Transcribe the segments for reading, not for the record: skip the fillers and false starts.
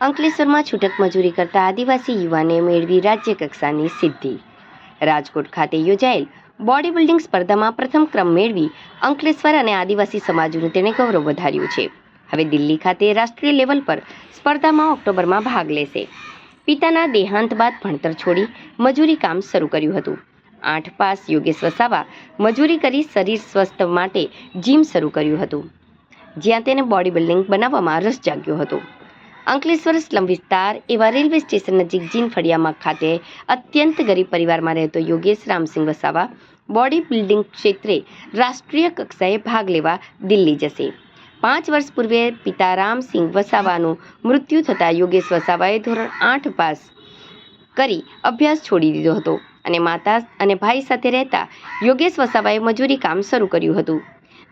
અંકલેશ્વરમાં છૂટક મજૂરી કરતા આદિવાસી યુવાને મેળવી રાજ્ય કક્ષાની સિદ્ધિ। રાજકોટ ખાતે યોજાયેલ બોડી બિલ્ડિંગ સ્પર્ધામાં પ્રથમ ક્રમ મેળવી અંકલેશ્વર અને આદિવાસી સમાજનું તેણે ગૌરવ વધાર્યું છે। હવે દિલ્હી ખાતે રાષ્ટ્રીય લેવલ પર સ્પર્ધામાં ઓક્ટોબરમાં ભાગ લેશે। પિતાના દેહાંત બાદ ભણતર છોડી મજૂરી કામ શરૂ કર્યું હતું। 8 પાસ યોગેશ વસાવા મજૂરી કરી શરીર સ્વસ્થ માટે જીમ શરૂ કર્યું હતું, જ્યાં તેને બોડી બિલ્ડિંગ બનાવવામાં રસ જાગ્યો હતો। અંકલેશ્વર સ્લમ વિસ્તાર એવા રેલવે સ્ટેશન નજીક જીન ફળિયામાં ખાતે અત્યંત ગરીબ પરિવારમાં રહેતો યોગેશ રામસિંહ વસાવા બોડી બિલ્ડિંગ ક્ષેત્રે રાષ્ટ્રીય કક્ષાએ ભાગ લેવા દિલ્હી જશે। 5 વર્ષ પૂર્વે પિતા રામસિંહ વસાવાનું મૃત્યુ થતાં યોગેશ વસાવાએ ધોરણ 8 પાસ કરી અભ્યાસ છોડી દીધો હતો અને માતા અને ભાઈ સાથે રહેતા યોગેશ વસાવાએ મજૂરી કામ શરૂ કર્યું હતું।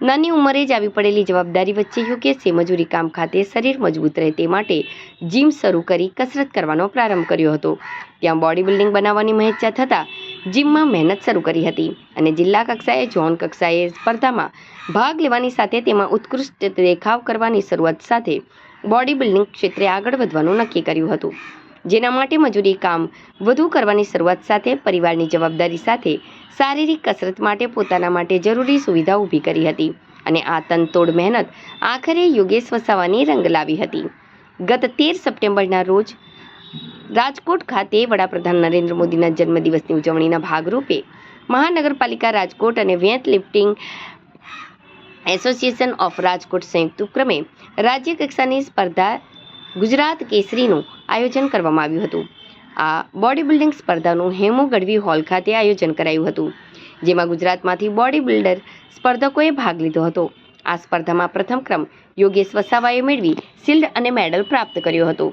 નાની ઉંમરે જ આવી પડેલી જવાબદારી વચ્ચે યોગેશે મજૂરી કામ ખાતે શરીર મજબૂત રહે તે માટે જીમ શરૂ કરી કસરત કરવાનો પ્રારંભ કર્યો હતો। ત્યાં બોડી બિલ્ડિંગ બનાવવાની મહેચ્છા થતાં જીમમાં મહેનત શરૂ કરી હતી અને જિલ્લા કક્ષાએ ઝોન કક્ષાએ સ્પર્ધામાં ભાગ લેવાની સાથે તેમાં ઉત્કૃષ્ટ દેખાવ કરવાની શરૂઆત સાથે બોડી બિલ્ડિંગ ક્ષેત્રે આગળ વધવાનું નક્કી કર્યું હતું, જેના માટે મજૂરી કામ વધુ કરવાની શરૂઆત સાથે પરિવારની જવાબદારી સાથે શારીરિક કસરત માટે પોતાના માટે જરૂરી સુવિધા ઊભી કરી હતી અને આ તનતોડ મહેનત આખરે યોગેશ વસાવાની રંગ લાવી હતી। ગત 13 સપ્ટેમ્બરના રોજ રાજકોટ ખાતે વડાપ્રધાન નરેન્દ્ર મોદીના જન્મદિવસની ઉજવણીના ભાગરૂપે મહાનગરપાલિકા રાજકોટ અને weight lifting association of Rajkot સંયુક્ત ઉપક્રમે રાજ્ય કક્ષાની સ્પર્ધા ગુજરાત કેસરીનું આયોજન કરવામાં આવ્યું હતું। આ બોડી બિલ્ડિંગ સ્પર્ધાનું હેમુ ગઢવી હોલ ખાતે આયોજન કરાયું હતું, જેમાં ગુજરાતમાંથી બોડી બિલ્ડર સ્પર્ધકોએ ભાગ લીધો હતો। આ સ્પર્ધામાં પ્રથમ ક્રમ યોગેશ વસાવાએ મેળવી શિલ્ડ અને મેડલ પ્રાપ્ત કર્યો હતો।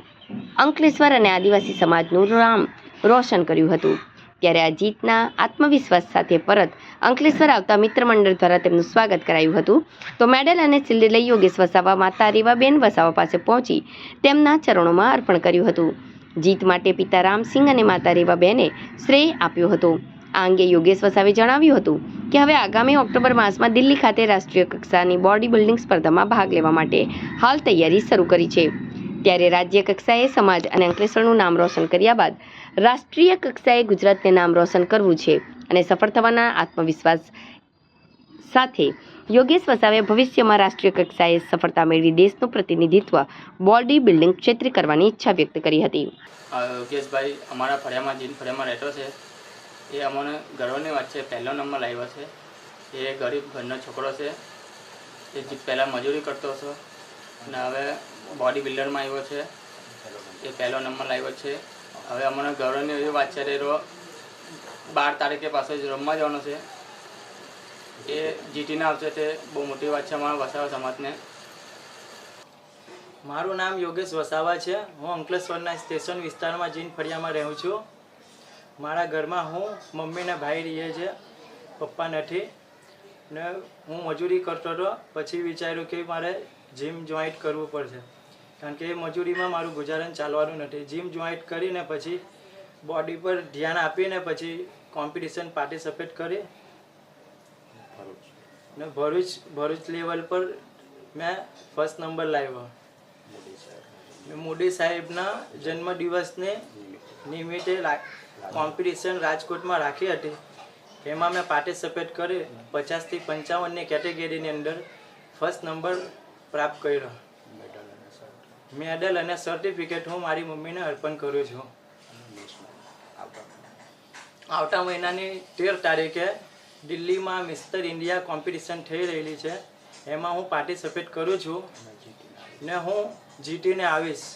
અંકલેશ્વર અને આદિવાસી સમાજનું નામ રોશન કર્યું હતું। ત્યારે આ જીતના આત્મવિશ્વાસ સાથે પરત અંકલેશ્વર આવતા મિત્ર મંડળ દ્વારા તેમનું સ્વાગત કરાયું હતું। તો મેડલ અને શિલ્ડ લઈ યોગેશ વસાવા માતા રેવાબેન વસાવા પાસે પહોંચી તેમના ચરણોમાં અર્પણ કર્યું હતું। જીત માટે પિતા રામસિંહ અને માતા રેવાબેને શ્રેય આપ્યો હતો। આ અંગે યોગેશ વસાવે જણાવ્યું હતું કે હવે આગામી ઓક્ટોબર માસમાં દિલ્હી ખાતે રાષ્ટ્રીય કક્ષાની બોડી બિલ્ડિંગ સ્પર્ધામાં ભાગ લેવા માટે હાલ તૈયારી શરૂ કરી છે। ત્યારે રાજ્ય કક્ષાએ સમાજ અને અંકલેશ્વરનું નામ રોશન કર્યા બાદ રાષ્ટ્રીય કક્ષાએ ગુજરાતને નામ રોશન કરવું છે અને સફળ થવાના આત્મવિશ્વાસ સાથે યોગેશ વસાવે ભવિષ્યમાં રાષ્ટ્રીય કક્ષાએ સફળતા મેળવી દેશનું પ્રતિનિધિત્વ બોડી બિલ્ડિંગ ક્ષેત્રે કરવાની ઈચ્છા વ્યક્ત કરી હતી। યોગેશભાઈ અમારા ફળિયામાં જીન ફળિયામાં રહેતો છે, એ અમને ગર્વની વાત છે। પહેલો નંબર લાવ્યો છે। એ ગરીબ ઘરનો છોકરો છે। એ પહેલાં મજૂરી કરતો હતો અને હવે બોડી બિલ્ડરમાં આવ્યો છે। એ પહેલો નંબર લાવ્યો છે। હવે અમને ગૌરવની એવી વાત છે કે 12 તારીખે પાસે જ રમવા જવાનો છે। એ જીતીને આવશે તે બહુ મોટી વાત છે અમારા વસાવા સમાજને। મારું નામ યોગેશ વસાવા છે। હું અંકલેશ્વરના સ્ટેશન વિસ્તારમાં જીન ફળિયામાં રહું છું। મારા ઘરમાં હું મમ્મી ને ભાઈ રહીએ છે, પપ્પા નથી ને હું મજૂરી કરતો હતો। પછી વિચાર્યું કે મારે જીમ જોઈન્ટ કરવું પડશે, કારણ કે એ મજૂરીમાં મારું ગુજારણ ચાલવાનું નથી। જીમ જોઈન્ટ કરીને પછી બોડી પર ધ્યાન આપીને પછી કોમ્પિટિશન પાર્ટિસિપેટ કરી ને ભરૂચ લેવલ પર મેં ફર્સ્ટ નંબર લાવ્યો। મોદી સાહેબના જન્મદિવસને નિમિત્તે કોમ્પિટિશન રાજકોટમાં રાખી હતી। એમાં મેં પાર્ટિસિપેટ કરી 50 થી 55ની કેટેગરીની અંદર ફર્સ્ટ નંબર પ્રાપ્ત કર્યો। મેડલ અને સર્ટિફિકેટ હું મારી મમ્મીને અર્પણ કરું છું। આવતા મહિનાની 13 તારીખે દિલ્હીમાં મિસ્ટર ઇન્ડિયા કોમ્પિટિશન થઈ રહેલી છે, એમાં હું પાર્ટિસિપેટ કરું છું ને હું જીતીને આવીશ।